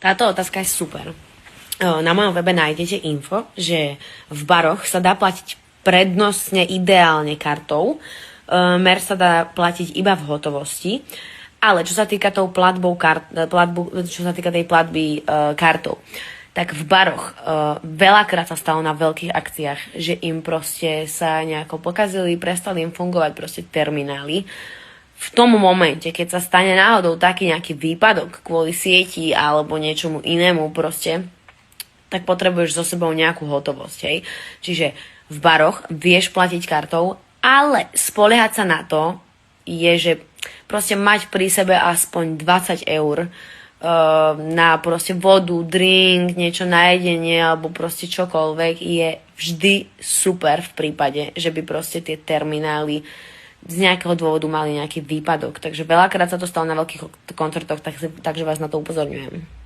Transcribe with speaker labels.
Speaker 1: Táto otázka je super. Na mojom webe nájdete info, že v baroch sa dá platiť prednostne ideálne kartou. Mer sa dá platiť iba v hotovosti. Ale čo sa týka tou čo sa týka tej platby kartou, tak v baroch veľakrát sa stalo na veľkých akciách, že im proste sa nejako pokazili, prestali im fungovať proste terminály. V tom momente, keď sa stane náhodou taký nejaký výpadok kvôli sieti alebo niečomu inému proste, tak potrebuješ so sebou nejakú hotovosť, hej. Čiže v baroch vieš platiť kartou, ale spoliehať sa na to je, že proste mať pri sebe aspoň 20 eur na proste vodu, drink, niečo na jedenie alebo proste čokoľvek je vždy super v prípade, že by proste tie terminály z nejakého dôvodu mali nejaký výpadok. Takže veľakrát sa to stalo na veľkých koncertoch, takže vás na to upozorňujem.